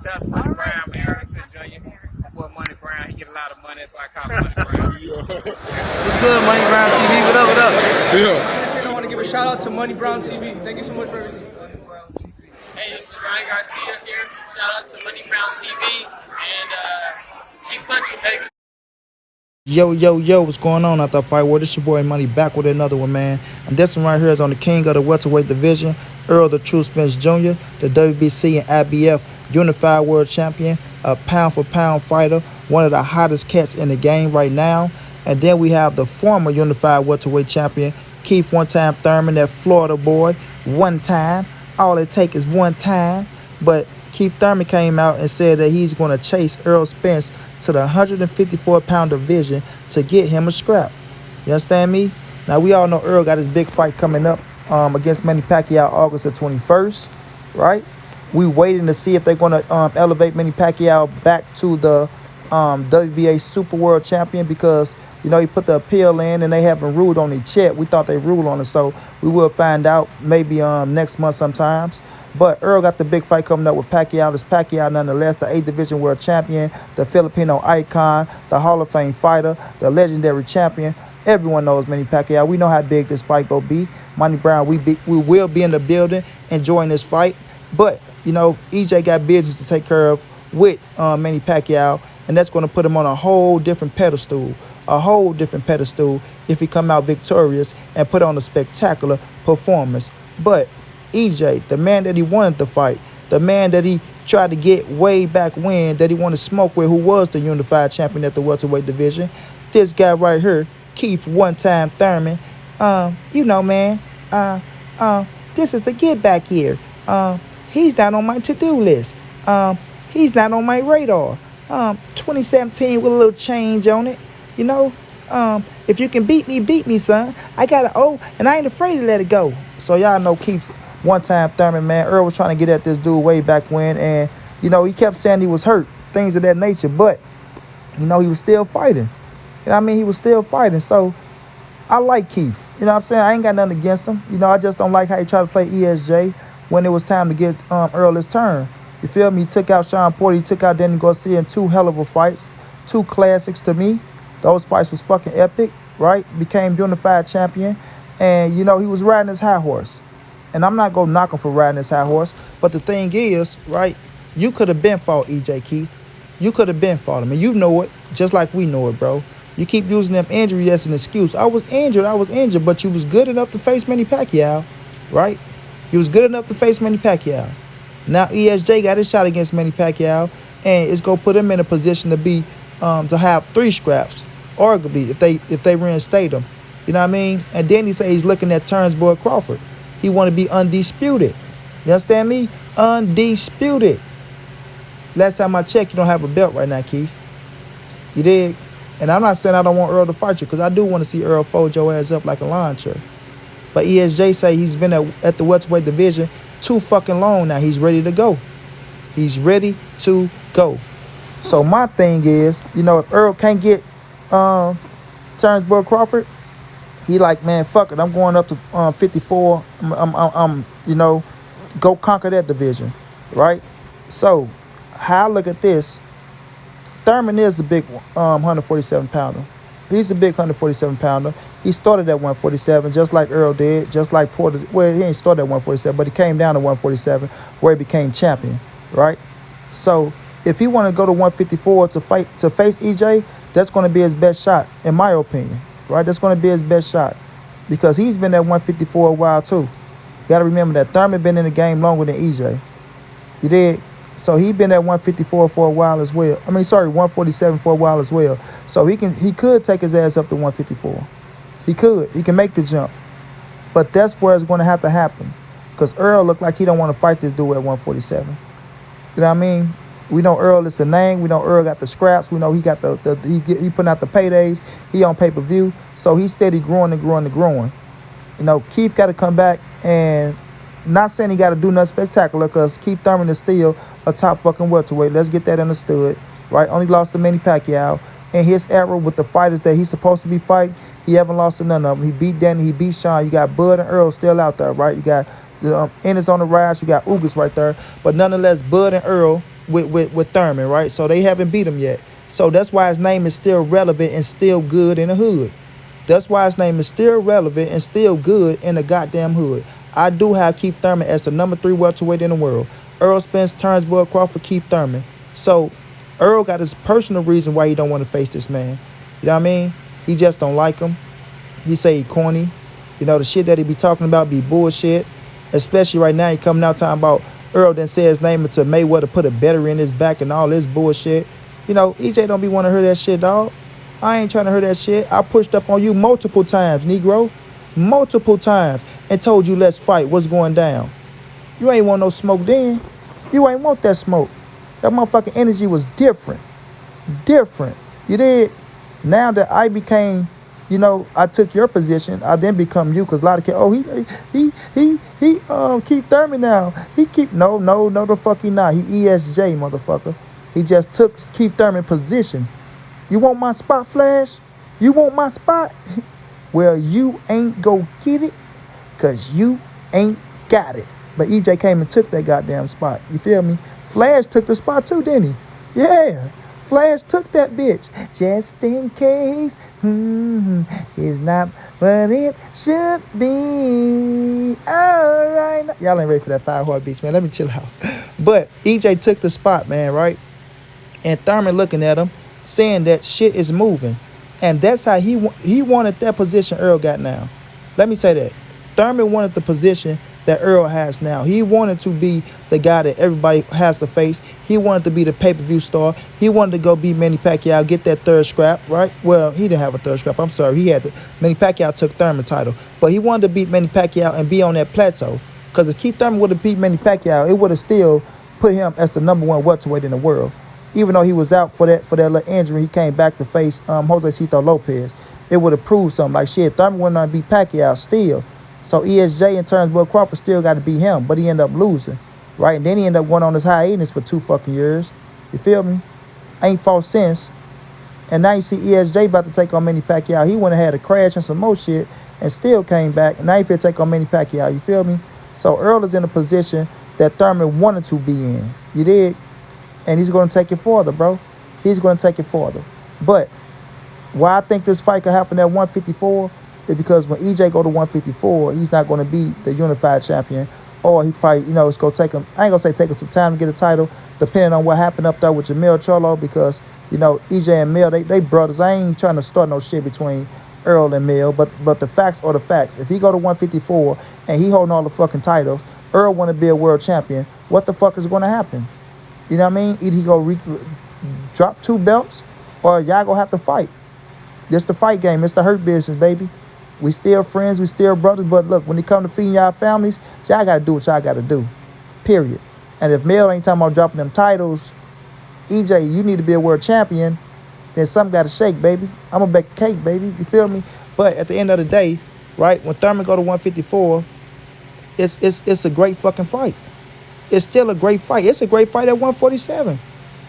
Shout out to Money Brown, man. Errol Spence Jr. My boy Money Brown, he get a lot of money, that's why I call him Money Brown. What's good, Money Brown TV? What up, what up? Yeah. I want to give a shout out to Money Brown TV. Thank you so much for everything. Hey, this is Ryan Garcia here. Shout out to Money Brown TV, and keep punching, baby. Yo, what's going on out there, Fight World? This your boy Money back with another one, man. And this one right here is on the king of the welterweight division, Errol the True Spence Jr., the WBC and IBF Unified World Champion, a pound-for-pound fighter, one of the hottest cats in the game right now. And then we have the former Unified Welterweight Champion, Keith one-time Thurman, that Florida boy, one time. All it takes is one time. But Keith Thurman came out and said that he's going to chase Errol Spence to the 154-pound division to get him a scrap. You understand me? Now, we all know Errol got his big fight coming up against Manny Pacquiao August the 21st, right? We waiting to see if they're going to elevate Manny Pacquiao back to the WBA Super World Champion, because, you know, he put the appeal in and they haven't ruled on it yet. We thought they ruled on it, so we will find out maybe next month sometimes. But Errol got the big fight coming up with Pacquiao. This Pacquiao, nonetheless, the 8th Division World Champion, the Filipino icon, the Hall of Fame fighter, the legendary champion. Everyone knows Manny Pacquiao. We know how big this fight will be. Money Brown, we will be in the building enjoying this fight. But, you know, EJ got business to take care of with Manny Pacquiao, and that's going to put him on a whole different pedestal. If he come out victorious and put on a spectacular performance. But EJ, the man that he wanted to fight, the man that he tried to get way back when, that he wanted to smoke with, who was the unified champion at the welterweight division, this guy right here, Keith one-time Thurman, you know, man, this is the get back here. He's not on my to-do list. He's not on my radar. 2017 with a little change on it. You know, if you can beat me, son. I got an O, and I ain't afraid to let it go. So y'all know Keith's one-time Thurman, man. Errol was trying to get at this dude way back when, and, you know, he kept saying he was hurt, things of that nature. But, you know, he was still fighting. You know what I mean? He was still fighting. So I like Keith. You know what I'm saying? I ain't got nothing against him. You know, I just don't like how he tried to play ESJ when it was time to give Errol his turn. You feel me? He took out Sean Porter. He took out Danny Garcia in two hell of a fights. Two classics to me. Those fights was fucking epic, right? Became unified champion. And, you know, he was riding his high horse. And I'm not going to knock him for riding his high horse. But the thing is, right, you could have been fought EJ Keith. You could have been fought him. And you know it, just like we know it, bro. You keep using them injuries as an excuse. I was injured, but you was good enough to face Manny Pacquiao, right? You was good enough to face Manny Pacquiao. Now ESJ got his shot against Manny Pacquiao, and it's going to put him in a position to be to have 3 scraps, arguably, if they reinstate him. You know what I mean? And then he say he's looking at Turnbull Crawford. He want to be undisputed. You understand me? Undisputed. Last time I checked, you don't have a belt right now, Keith. You dig? And I'm not saying I don't want Errol to fight you, because I do want to see Errol fold your ass up like a lawn chair. But ESJ say he's been at the welterweight division too fucking long now. He's ready to go. He's ready to go. So my thing is, you know, if Errol can't get Turnbull Crawford, he like, man, fuck it. I'm going up to 54. I'm you know, go conquer that division, right? So how I look at this, Thurman is a big 147-pounder. He's a big 147-pounder. He started at 147, just like Errol did, just like Porter. Well, he ain't started at 147, but he came down to 147, where he became champion, right? So if he want to go to 154 to face EJ, that's going to be his best shot, in my opinion, right? That's going to be his best shot, because he's been at 154 a while too. You got to remember that Thurman been in the game longer than EJ. You did. So he been at 154 for a while as well. 147 for a while as well. So he could take his ass up to 154. He could. He can make the jump. But that's where it's going to have to happen, because Errol looked like he don't want to fight this dude at 147. You know what I mean? We know Errol is the name. We know Errol got the scraps. We know he got he putting out the paydays. He on pay-per-view. So he's steady growing and growing and growing. You know, Keith got to come back, and not saying he got to do nothing spectacular, because Keith Thurman is still a top fucking welterweight. Let's get that understood, right? Only lost to Manny Pacquiao. In his era with the fighters that he's supposed to be fighting, he haven't lost to none of them. He beat Danny, he beat Sean. You got Bud and Errol still out there, right? You got Ennis on the rise. You got Ugas right there. But nonetheless, Bud and Errol with Thurman, right? So they haven't beat him yet. So that's why his name is still relevant and still good in the hood. That's why his name is still relevant and still good in the goddamn hood. I do have Keith Thurman as the number 3 welterweight in the world. Errol Spence, Terrence Bud Crawford, Keith Thurman. So Errol got his personal reason why he don't want to face this man. You know what I mean? He just don't like him. He say he corny. You know, the shit that he be talking about be bullshit. Especially right now, he coming out talking about Errol didn't say his name until Mayweather put a better in his back and all this bullshit. You know, EJ don't be want to hear that shit, dog. I ain't trying to hear that shit. I pushed up on you multiple times, Negro. Multiple times. And told you, let's fight. What's going down? You ain't want no smoke then. You ain't want that smoke. That motherfucking energy was different. Different. You did. Now that I became, you know, I took your position, I then become you, because a lot of kids, oh, he Keith Thurman now. He keep, no, the fuck he not. He ESJ, motherfucker. He just took Keith Thurman position. You want my spot, Flash? You want my spot? Well, you ain't go get it, because you ain't got it. But EJ came and took that goddamn spot. You feel me? Flash took the spot too, didn't he? Yeah. Flash took that bitch. Just in case. It's not what it should be. All right. Y'all ain't ready for that 5 heartbeats, man. Let me chill out. But EJ took the spot, man, right? And Thurman looking at him, saying that shit is moving. And that's how he wanted that position Errol got now. Let me say that. Thurman wanted the position that Errol has now. He wanted to be the guy that everybody has to face. He wanted to be the pay-per-view star. He wanted to go beat Manny Pacquiao, get that third scrap, right? Well, he didn't have a third scrap. I'm sorry. He had Manny Pacquiao took Thurman title. But he wanted to beat Manny Pacquiao and be on that plateau. Because if Keith Thurman would have beat Manny Pacquiao, it would have still put him as the number 1 welterweight in the world. Even though he was out for that little injury, he came back to face Jose Cito Lopez. It would have proved something. Like, shit, Thurman wouldn't have beat Pacquiao still. So ESJ and Terrence Bud Crawford still got to beat him, but he ended up losing, right? And then he ended up going on his hiatus for 2 fucking years. You feel me? Ain't fought since. And now you see ESJ about to take on Manny Pacquiao. He went and had a crash and some more shit and still came back. And now he finna take on Manny Pacquiao. You feel me? So Errol is in a position that Thurman wanted to be in. You did? And he's going to take it further, bro. He's going to take it further. But why I think this fight could happen at 154 is because when EJ go to 154, he's not going to be the unified champion. Or he probably, you know, it's going to take him, I ain't going to say take him some time to get a title, depending on what happened up there with Jamil Cholo, because, you know, EJ and Mil, they brothers. I ain't trying to start no shit between Errol and Mil, but the facts are the facts. If he go to 154 and he holding all the fucking titles, Errol want to be a world champion, what the fuck is going to happen? You know what I mean? Either he go drop 2 belts or y'all going to have to fight. This the fight game. It's the hurt business, baby. We still friends. We still brothers. But look, when it come to feeding y'all families, y'all got to do what y'all got to do. Period. And if Mel ain't talking about dropping them titles, EJ, you need to be a world champion, then something got to shake, baby. I'm going to bake a cake, baby. You feel me? But at the end of the day, right, when Thurman go to 154, it's a great fucking fight. It's still a great fight. It's a great fight at 147.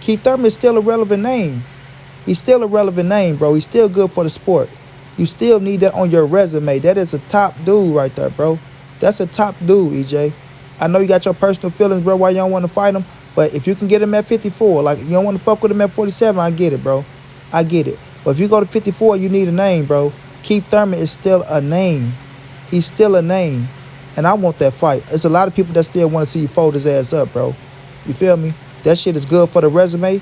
Keith Thurman is still a relevant name. He's still a relevant name, bro. He's still good for the sport. You still need that on your resume. That is a top dude right there, bro. That's a top dude, EJ. I know you got your personal feelings, bro, why you don't want to fight him. But if you can get him at 54, like you don't want to fuck with him at 47, I get it, bro. I get it. But if you go to 54, you need a name, bro. Keith Thurman is still a name. He's still a name. And I want that fight. There's a lot of people that still want to see you fold his ass up, bro. You feel me? That shit is good for the resume.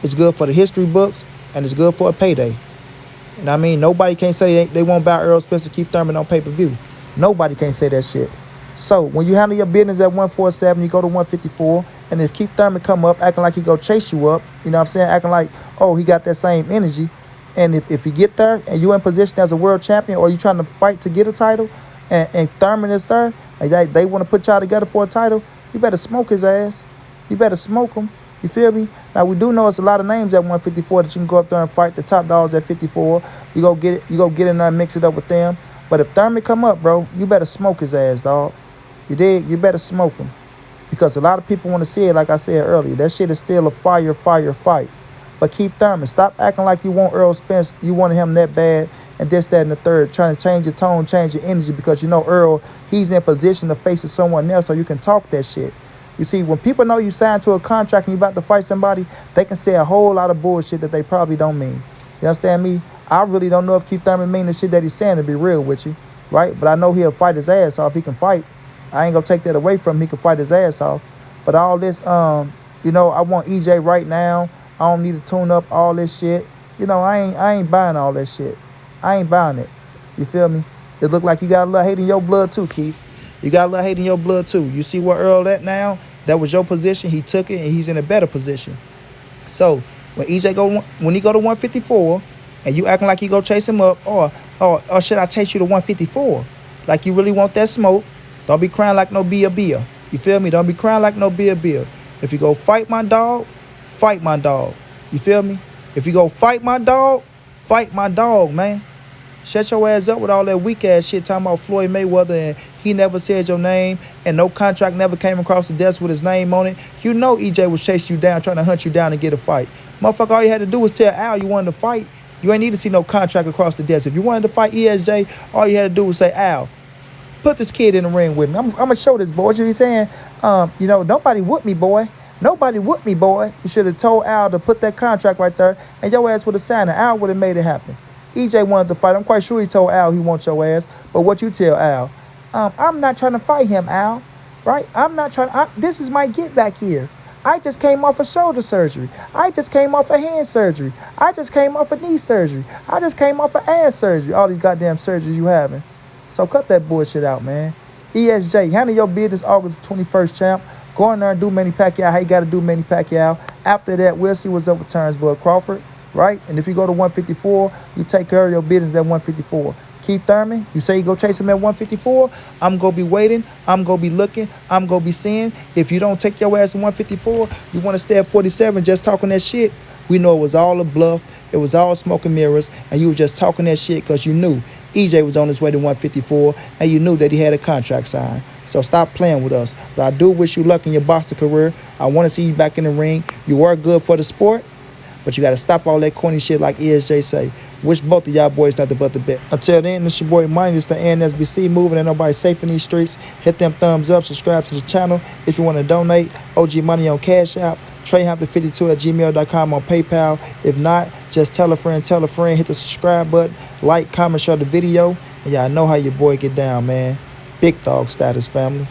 It's good for the history books. And it's good for a payday. And I mean, nobody can say they won't buy Errol Spence and Keith Thurman on pay-per-view. Nobody can say that shit. So when you handle your business at 147, you go to 154. And if Keith Thurman come up acting like he go chase you up, you know what I'm saying? Acting like, oh, he got that same energy. And if you get there and you in position as a world champion or you trying to fight to get a title, and Thurman is there, and they want to put y'all together for a title, you better smoke his ass. You better smoke him. You feel me? Now, we do know it's a lot of names at 154 that you can go up there and fight. The top dogs at 54. You go get it. You go get in there and mix it up with them. But if Thurman come up, bro, you better smoke his ass, dog. You dig? You better smoke him. Because a lot of people want to see it, like I said earlier. That shit is still a fire fight. But Keith Thurman, stop acting like you want Errol Spence. You wanted him that bad. And this, that, and the third, trying to change your tone, change your energy, because you know Errol, he's in position to face someone else, so you can talk that shit. You see, when people know you signed to a contract and you about to fight somebody, they can say a whole lot of bullshit that they probably don't mean. You understand me? I really don't know if Keith Thurman mean the shit that he's saying, to be real with you, right? But I know he'll fight his ass off. He can fight. I ain't gonna take that away from him. He can fight his ass off. But all this, you know, I want EJ right now. I don't need to tune up all this shit. You know, I ain't buying all that shit. I ain't buying it. You feel me? It look like you got a little hate in your blood too, Keith. You got a little hate in your blood too. You see where Errol at now? That was your position. He took it, and he's in a better position. So when he go to 154, and you acting like you go chase him up, or should I chase you to 154? Like you really want that smoke? Don't be crying like no Bia. You feel me? Don't be crying like no Bia. If you go fight my dog, fight my dog. You feel me? If you go fight my dog, man. Shut your ass up with all that weak ass shit talking about Floyd Mayweather and he never said your name and no contract never came across the desk with his name on it. You know EJ was chasing you down, trying to hunt you down and get a fight. Motherfucker, all you had to do was tell Al you wanted to fight. You ain't need to see no contract across the desk. If you wanted to fight ESJ, all you had to do was say, Al, put this kid in the ring with me. I'm going to show this boy. You know what he's saying? You know, nobody whooped me, boy. Nobody whooped me, boy. You should have told Al to put that contract right there and your ass would have signed it. Al would have made it happen. EJ wanted to fight. I'm quite sure he told Al he wants your ass. But what you tell Al? I'm not trying to fight him, Al. Right? I'm not trying. This is my get back here. I just came off of shoulder surgery. I just came off of hand surgery. I just came off of knee surgery. I just came off of ass surgery. All these goddamn surgeries you having. So cut that bullshit out, man. ESJ, handle your business August 21st, champ. Go in there and do Manny Pacquiao how you got to do Manny Pacquiao. After that, we'll see what's up with Bud Crawford. Right? And if you go to 154, you take care of your business at 154. Keith Thurman, you say you go chase him at 154, I'm going to be waiting. I'm going to be looking. I'm going to be seeing. If you don't take your ass at 154, you want to stay at 47 just talking that shit, we know it was all a bluff. It was all smoke and mirrors, and you were just talking that shit because you knew EJ was on his way to 154, and you knew that he had a contract signed. So stop playing with us. But I do wish you luck in your boxing career. I want to see you back in the ring. You are good for the sport. But you got to stop all that corny shit like ESJ say. Wish both of y'all boys nothing but the best. Until then, this your boy Money. This the NSBC moving. Ain't nobody safe in these streets. Hit them thumbs up. Subscribe to the channel. If you want to donate, OG Money on Cash App. TreyHampton52@gmail.com on PayPal. If not, just tell a friend. Hit the subscribe button. Like, comment, share the video. And y'all know how your boy get down, man. Big dog status, family.